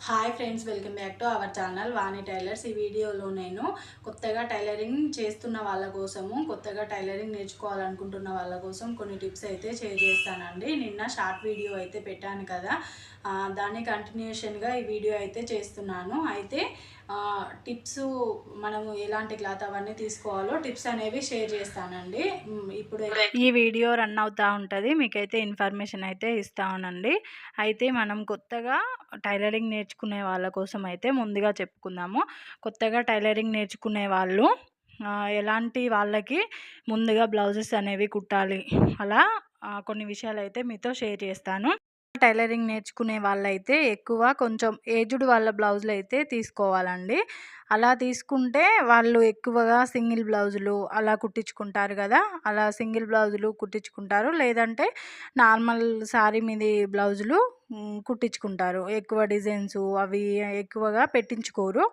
Hi friends, welcome back to our channel Vani tailors. ఈ వీడియోలో నేను కొత్తగా టైలరింగ్ చేస్తున్న వాళ్ళ కోసము, కొత్తగా టైలరింగ్ నేర్చుకోవాలనుకుంటున్న వాళ్ళ కోసం కొన్ని టిప్స్ అయితే షేర్ చేస్తానండి. నిన్న షార్ట్ వీడియో అయితే పెట్టాను కదా, దాని కంటిన్యూషన్గా ఈ వీడియో అయితే చేస్తున్నాను. అయితే టిప్స్ మనము ఎలాంటి క్లాత్ అవన్నీ తీసుకోవాలో టిప్స్ అనేవి షేర్ చేస్తానండి. ఇప్పుడు ఈ వీడియో రన్ అవుతూ ఉంటుంది, మీకైతే ఇన్ఫర్మేషన్ అయితే ఇస్తానండి. అయితే మనం కొత్తగా టైలరింగ్ నేర్చుకునే వాళ్ళ కోసం అయితే ముందుగా చెప్పుకుందాము. కొత్తగా టైలరింగ్ నేర్చుకునే వాళ్ళు ఎలాంటి వాళ్ళకి ముందుగా బ్లౌజెస్ అనేవి కుట్టాలి, అలా కొన్ని విషయాలు అయితే మీతో షేర్ చేస్తాను. టైలరింగ్ నేర్చుకునే వాళ్ళైతే ఎక్కువ కొంచెం ఏజ్డ్ వాళ్ళ బ్లౌజులు అయితే తీసుకోవాలండి. అలా తీసుకుంటే వాళ్ళు ఎక్కువగా సింగిల్ బ్లౌజులు అలా కుట్టించుకుంటారు కదా, అలా సింగిల్ బ్లౌజులు కుట్టించుకుంటారు. లేదంటే నార్మల్ శారీ మీది బ్లౌజులు కుట్టించుకుంటారు. ఎక్కువ డిజైన్స్ అవి ఎక్కువగా పెట్టించుకోరు.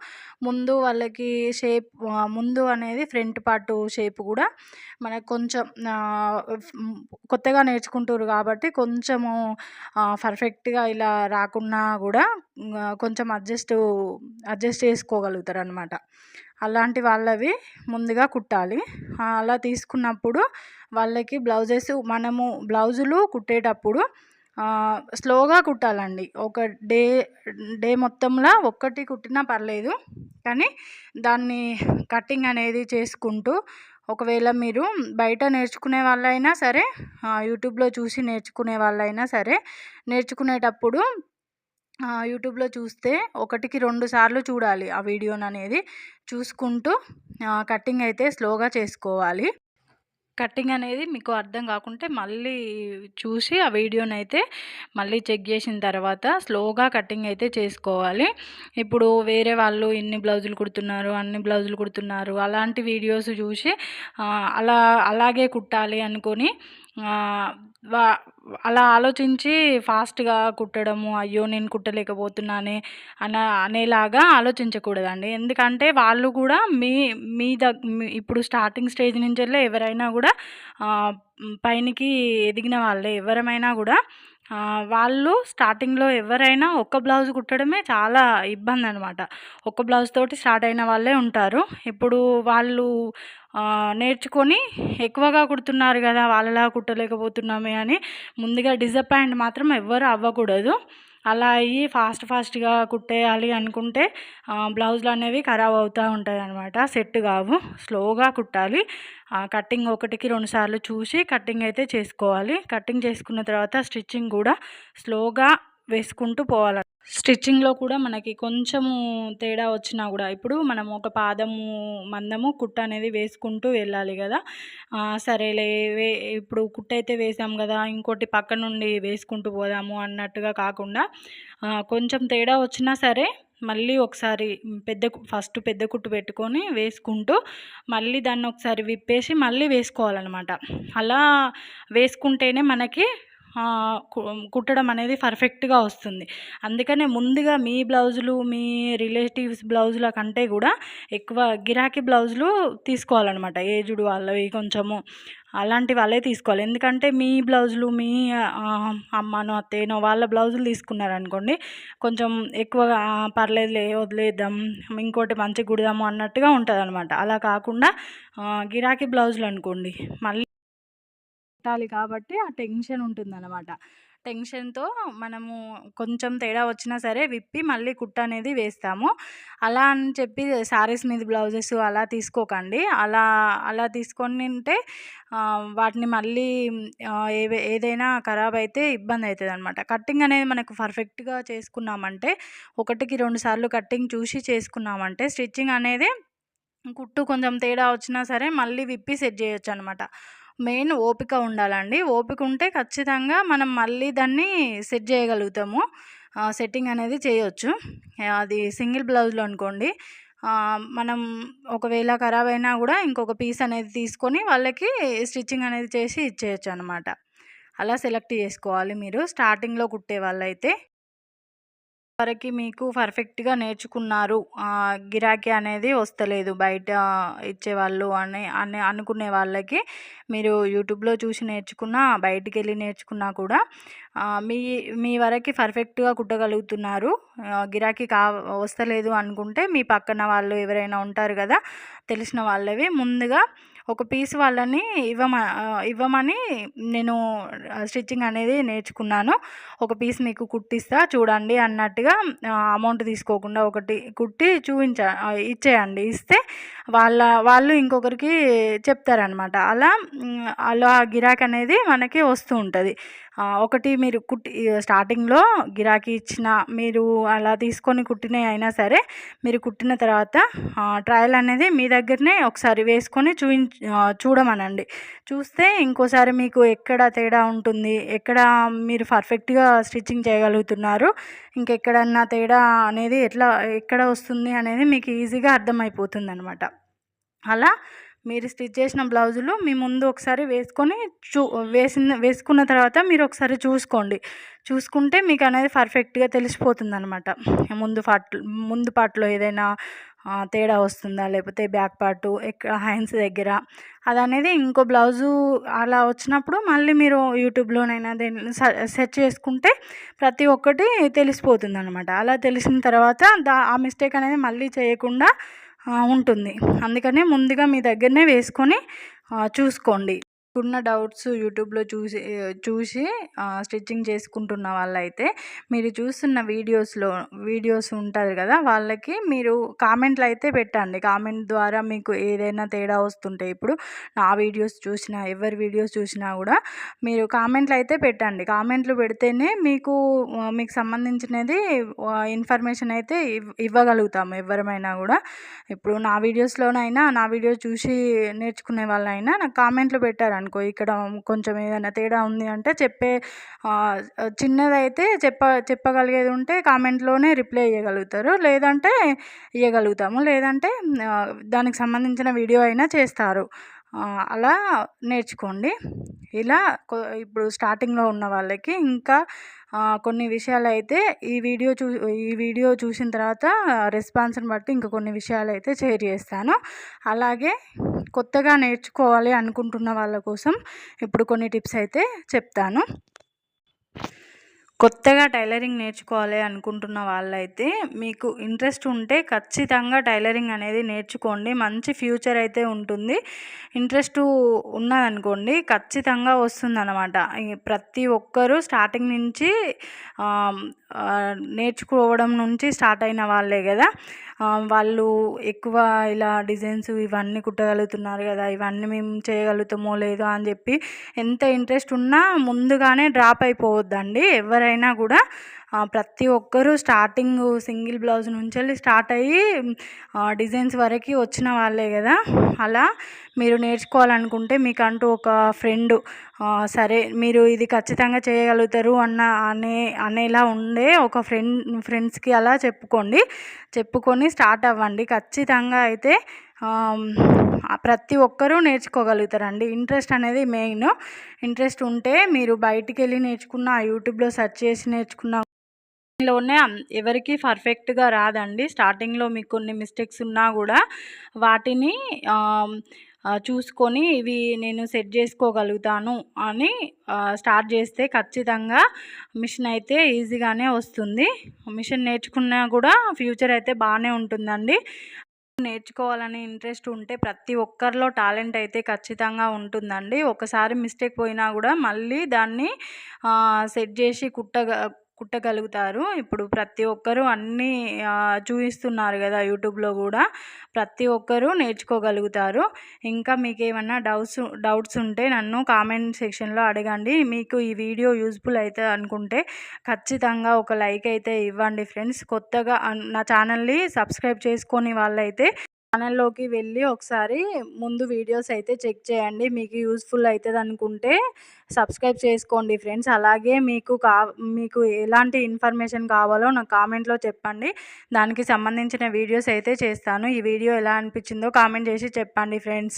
ముందు వాళ్ళకి షేప్, ముందు అనేది ఫ్రంట్ పార్ట్ షేప్ కూడా మనకు కొంచెం కొత్తగా నేర్చుకుంటారు కాబట్టి కొంచెము పర్ఫెక్ట్గా ఇలా రాకున్నా కూడా కొంచెం అడ్జస్ట్ చేసుకోగలుగుతారు అనమాట. అలాంటి వాళ్ళవి ముందుగా కుట్టాలి. అలా తీసుకున్నప్పుడు వాళ్ళకి మనము బ్లౌజులు కుట్టేటప్పుడు స్లోగా కుట్టాలండి. ఒక డే మొత్తంలో ఒక్కటి కుట్టినా పర్లేదు, కానీ దాన్ని కటింగ్ అనేది చేసుకుంటూ, ఒకవేళ మీరు బయట నేర్చుకునే వాళ్ళైనా సరే, యూట్యూబ్లో చూసి నేర్చుకునే వాళ్ళైనా సరే, నేర్చుకునేటప్పుడు యూట్యూబ్లో చూస్తే ఒకటికి 2 సార్లు చూడాలి. ఆ వీడియోని అనేది చూసుకుంటూ కటింగ్ అయితే స్లోగా చేసుకోవాలి. కటింగ్ అనేది మీకు అర్థం కాకుంటే మళ్ళీ చూసి ఆ వీడియోని అయితే మళ్ళీ చెక్ చేసిన తర్వాత స్లోగా కటింగ్ అయితే చేసుకోవాలి. ఇప్పుడు వేరే వాళ్ళు ఇన్ని బ్లౌజులు కుడుతున్నారు, అన్ని బ్లౌజులు కుడుతున్నారు, అలాంటి వీడియోస్ చూసి అలాగే కుట్టాలి అనుకొని వా అలా ఆలోచించి ఫాస్ట్గా కుట్టడము, అయ్యో నేను కుట్టలేకపోతున్నానే అనేలాగా ఆలోచించకూడదండి. ఎందుకంటే వాళ్ళు కూడా ఇప్పుడు స్టార్టింగ్ స్టేజ్ నుంచి వెళ్ళి ఎవరైనా కూడా పైనకి ఎదిగిన వాళ్ళే ఎవరమైనా కూడా వాళ్ళు స్టార్టింగ్లో ఎవరైనా ఒక్క బ్లౌజ్ కుట్టడమే చాలా ఇబ్బంది అనమాట. ఒక్క బ్లౌజ్ తోటి స్టార్ట్ అయిన వాళ్ళే ఉంటారు. ఇప్పుడు వాళ్ళు నేర్చుకొని ఎక్కువగా కుడుతున్నారు కదా, వాళ్ళలా కుట్టలేకపోతున్నామే అని ముందుగా డిసప్పాయింట్ మాత్రం ఎవ్వరు అవ్వకూడదు. అలా అయ్యి ఫాస్ట్గా కుట్టేయాలి అనుకుంటే బ్లౌజులు అనేవి ఖరాబ్ అవుతూ ఉంటాయి అనమాట, సెట్ కావు. స్లోగా కుట్టాలి. కటింగ్ ఒకటికి 2 సార్లు చూసి కటింగ్ అయితే చేసుకోవాలి. కటింగ్ చేసుకున్న తర్వాత స్టిచ్చింగ్ కూడా స్లోగా వేసుకుంటూ పోవాలి. స్టిచ్చింగ్లో కూడా మనకి కొంచెము తేడా వచ్చినా కూడా, ఇప్పుడు మనం ఒక పాదము మందము కుట్ట అనేది వేసుకుంటూ వెళ్ళాలి కదా, సరేలే ఇప్పుడు కుట్ట అయితే వేసాం కదా, ఇంకోటి పక్క నుండి వేసుకుంటూ పోదాము అన్నట్టుగా కాకుండా కొంచెం తేడా వచ్చినా సరే మళ్ళీ ఒకసారి ఫస్ట్ పెద్ద కుట్టు పెట్టుకొని వేసుకుంటూ మళ్ళీ దాన్ని ఒకసారి విప్పేసి మళ్ళీ వేసుకోవాలన్నమాట. అలా వేసుకుంటేనే మనకి కుట్టడం అనేది పర్ఫెక్ట్గా వస్తుంది. అందుకనే ముందుగా మీ బ్లౌజులు, మీ రిలేటివ్స్ బ్లౌజుల కంటే కూడా ఎక్కువ గిరాకీ బ్లౌజులు తీసుకోవాలన్నమాట. ఏజ్డ్ వాళ్ళవి కొంచెము అలాంటి వాళ్ళే తీసుకోవాలి. ఎందుకంటే మీ బ్లౌజులు మీ అమ్మనో అత్తయ్యనో వాళ్ళ బ్లౌజులు తీసుకున్నారనుకోండి, కొంచెం ఎక్కువగా పర్లేదులే వదిలేద్దాం, ఇంకోటి మంచిగా కుడదాము అన్నట్టుగా ఉంటుంది అనమాట. అలా కాకుండా గిరాకీ బ్లౌజులు అనుకోండి మళ్ళీ కుట్టాలి కాబట్టి ఆ టెన్షన్ ఉంటుందన్నమాట. టెన్షన్‌తో మనము కొంచెం తేడా వచ్చినా సరే విప్పి మళ్ళీ కుట్ట అనేది వేస్తాము. అలా అని చెప్పి శారీస్ మీద బ్లౌజెస్ అలా తీసుకోకండి. అలా తీసుకొనుంటే వాటిని మళ్ళీ ఏదైనా ఖరాబ్ అయితే ఇబ్బంది అవుతుందన్నమాట. కటింగ్ అనేది మనకు పర్ఫెక్ట్‌గా చేసుకున్నామంటే, ఒకటికి 2 సార్లు కటింగ్ చూసి చేసుకున్నామంటే స్టిచ్చింగ్ అనేది కుట్టు కొంచెం తేడా వచ్చినా సరే మళ్ళీ విప్పి సెట్ చేయొచ్చనమాట. మెయిన్ ఓపిక ఉండాలండి. ఓపిక ఉంటే ఖచ్చితంగా మనం మళ్ళీ దాన్ని సెట్ చేయగలుగుతాము. సెట్టింగ్ అనేది చేయొచ్చు. అది సింగిల్ బ్లౌజ్‌లో అనుకోండి, మనం ఒకవేళ ఖరాబ్ అయినా కూడా ఇంకొక పీస్ అనేది తీసుకొని వాళ్ళకి స్టిచ్చింగ్ అనేది చేసి ఇచ్చేయొచ్చనమాట. అలా సెలెక్ట్ చేసుకోవాలి మీరు స్టార్టింగ్‌లో కుట్టే వాళ్ళైతే. వరకు మీకు పర్ఫెక్ట్‌గా నేర్చుకున్నారు. గిరాకీ అనేది వస్తలేదు బయట ఇచ్చేవాళ్ళు అని అనుకునే వాళ్ళకి మీరు యూట్యూబ్‌లో చూసి నేర్చుకున్నా, బయటికెళ్ళి నేర్చుకున్నా కూడా మీ మీ వరకి పర్ఫెక్ట్‌గా కుట్టగలుగుతున్నారు. గిరాకీ వస్తలేదు అనుకుంటే మీ పక్కన వాళ్ళు ఎవరైనా ఉంటారు కదా! తెలిసిన వాళ్ళవి ముందుగా ఒక పీస్ వాళ్ళని ఇవ్వమని నేను స్టిచ్చింగ్ అనేది నేర్చుకున్నాను. ఒక పీస్ మీకు కుట్టిస్తా చూడండి అన్నట్టుగా అమౌంట్ తీసుకోకుండా ఒకటి కుట్టి ఇచ్చేయండి. ఇస్తే వాళ్ళు ఇంకొకరికి చెప్తారనమాట. అలా గిరాకీ అనేది మనకి వస్తూ ఉంటుంది. ఒకటి మీరు స్టార్టింగ్‌లో గిరాకీ ఇచ్చిన మీరు అలా తీసుకొని కుట్టినవి అయినా సరే మీరు కుట్టిన తర్వాత ట్రయల్ అనేది మీ దగ్గరనే ఒకసారి వేసుకొని చూడమనండి. చూస్తే ఇంకోసారి మీకు ఎక్కడ తేడా ఉంటుంది, ఎక్కడ మీరు పర్ఫెక్ట్‌గా స్టిచ్చింగ్ చేయగలుగుతున్నారు, ఇంకెక్కడన్నా తేడా అనేది ఎక్కడ వస్తుంది అనేది మీకు ఈజీగా అర్థమైపోతుందనమాట. అలా మీరు స్టిచ్ చేసిన బ్లౌజులు మీ ముందు ఒకసారి వేసుకొని వేసుకున్న తర్వాత మీరు ఒకసారి చూసుకుంటే మీకు అనేది పర్ఫెక్ట్‌గా తెలిసిపోతుందనమాట. ముందు పార్ట్‌లో ఏదైనా తేడా వస్తుందా, లేకపోతే బ్యాక్ పార్టు హ్యాండ్స్ దగ్గర అదనేది ఇంకో బ్లౌజు అలా వచ్చినప్పుడు మళ్ళీ మీరు యూట్యూబ్‌లోనైనా సెర్చ్ చేసుకుంటే ప్రతి ఒక్కటి తెలిసిపోతుందనమాట. అలా తెలిసిన తర్వాత ఆ మిస్టేక్ అనేది మళ్ళీ చేయకుండా ఉంటుంది. అందుకనే ముందుగా మీ దగ్గరనే వేసుకొని చూసుకోండి. ఉన్న డౌట్స్ యూట్యూబ్‌లో చూసి స్టిచ్చింగ్ చేసుకుంటున్న వాళ్ళైతే మీరు చూస్తున్న వీడియోస్ ఉంటుంది కదా! వాళ్ళకి మీరు కామెంట్లు అయితే పెట్టండి. కామెంట్ ద్వారా మీకు ఏదైనా తేడా వస్తుంటే ఇప్పుడు నా వీడియోస్ చూసినా ఎవరి వీడియోస్ చూసినా కూడా మీరు కామెంట్లు అయితే పెట్టండి. కామెంట్లు పెడితేనే మీకు సంబంధించినది ఇన్ఫర్మేషన్ అయితే ఇవ్వగలుగుతాము ఎవ్వరమైనా కూడా. ఇప్పుడు నా వీడియో చూసి నేర్చుకునే వాళ్ళైనా నాకు కామెంట్లు పెట్టారనుకో, ఇక్కడ కొంచెం ఏదైనా తేడా ఉంది అంటే చిన్నదైతే చెప్పగలిగేది ఉంటే కామెంట్లోనే రిప్లై ఇవ్వగలుగుతారు, లేదంటే ఇవ్వగలుగుతాము, లేదంటే దానికి సంబంధించిన వీడియో అయినా చేస్తారు. అలా నేర్చుకోండి. ఇలా ఇప్పుడు స్టార్టింగ్లో ఉన్న వాళ్ళకి ఇంకా కొన్ని విషయాలైతే ఈ వీడియో చూసిన తర్వాత రెస్పాన్స్ని బట్టి ఇంకా కొన్ని విషయాలైతే షేర్ చేస్తాను. అలాగే కొత్తగా నేర్చుకోవాలి అనుకుంటున్న వాళ్ళ కోసం ఇప్పుడు కొన్ని టిప్స్ అయితే చెప్తాను. కొత్తగా టైలరింగ్ నేర్చుకోవాలి అనుకుంటున్న వాళ్ళైతే మీకు ఇంట్రెస్ట్ ఉంటే ఖచ్చితంగా టైలరింగ్ అనేది నేర్చుకోండి. మంచి ఫ్యూచర్ అయితే ఉంటుంది. ఇంట్రెస్ట్ ఉన్నదనుకోండి ఖచ్చితంగా వస్తుందన్నమాట. ప్రతి ఒక్కరూ స్టార్టింగ్ నుంచి నేర్చుకోవడం నుంచి స్టార్ట్ అయిన వాళ్ళే కదా! వాళ్ళు ఎక్కువ ఇలా డిజైన్స్ ఇవన్నీ కుట్టగలుగుతున్నారు కదా, ఇవన్నీ మేము చేయగలుగుతామో లేదో అని చెప్పి ఎంత ఇంట్రెస్ట్ ఉన్నా ముందుగానే డ్రాప్ అయిపోవద్దండి ఎవరైనా కూడా. ప్రతి ఒక్కరూ స్టార్టింగ్ సింగిల్ బ్లౌజ్ నుంచి స్టార్ట్ అయ్యి డిజైన్స్ వరకు వచ్చిన వాళ్ళే కదా. అలా మీరు నేర్చుకోవాలనుకుంటే మీకంటూ ఒక ఫ్రెండ్ సరే మీరు ఇది ఖచ్చితంగా చేయగలుగుతారు అనేలా ఉండే ఒక ఫ్రెండ్స్కి అలా చెప్పుకొని స్టార్ట్ అవ్వండి. ఖచ్చితంగా అయితే ప్రతి ఒక్కరూ నేర్చుకోగలుగుతారండి. ఇంట్రెస్ట్ అనేది మెయిన్. ఇంట్రెస్ట్ ఉంటే మీరు బయటికి వెళ్ళి నేర్చుకున్న, యూట్యూబ్లో సెర్చ్ చేసి నేర్చుకున్న లోనే ఎవరికి పర్ఫెక్ట్గా రాదండి. స్టార్టింగ్లో మీకు కొన్ని మిస్టేక్స్ ఉన్నా కూడా వాటిని చూసుకొని ఇవి నేను సెట్ చేసుకోగలుగుతాను అని స్టార్ట్ చేస్తే ఖచ్చితంగా మిషన్ అయితే ఈజీగానే వస్తుంది. మిషన్ నేర్చుకున్నా కూడా ఫ్యూచర్ అయితే బాగానే ఉంటుందండి. నేర్చుకోవాలని ఇంట్రెస్ట్ ఉంటే ప్రతి ఒక్కరిలో టాలెంట్ అయితే ఖచ్చితంగా ఉంటుందండి. ఒకసారి మిస్టేక్ పోయినా కూడా మళ్ళీ దాన్ని సెట్ చేసి కుట్టగలుగుతారు. ఇప్పుడు ప్రతి ఒక్కరూ అన్నీ చూపిస్తున్నారు కదా యూట్యూబ్లో కూడా. ప్రతి ఒక్కరూ నేర్చుకోగలుగుతారు. ఇంకా మీకు ఏమన్నా డౌట్స్ ఉంటే నన్ను కామెంట్ సెక్షన్లో అడగండి. మీకు ఈ వీడియో యూజ్ఫుల్ అయితే అనుకుంటే ఖచ్చితంగా ఒక లైక్ అయితే ఇవ్వండి ఫ్రెండ్స్. కొత్తగా నా ఛానల్ని సబ్స్క్రైబ్ చేసుకొని వాళ్ళైతే ఛానల్లోకి వెళ్ళి ఒకసారి ముందు వీడియోస్ అయితే చెక్ చేయండి. మీకు యూజ్ఫుల్ అవుతుంది అనుకుంటే సబ్స్క్రైబ్ చేసుకోండి ఫ్రెండ్స్. అలాగే మీకు ఎలాంటి ఇన్ఫర్మేషన్ కావాలో నాకు కామెంట్లో చెప్పండి. దానికి సంబంధించిన వీడియోస్ అయితే చేస్తాను. ఈ వీడియో ఎలా అనిపించిందో కామెంట్ చేసి చెప్పండి ఫ్రెండ్స్.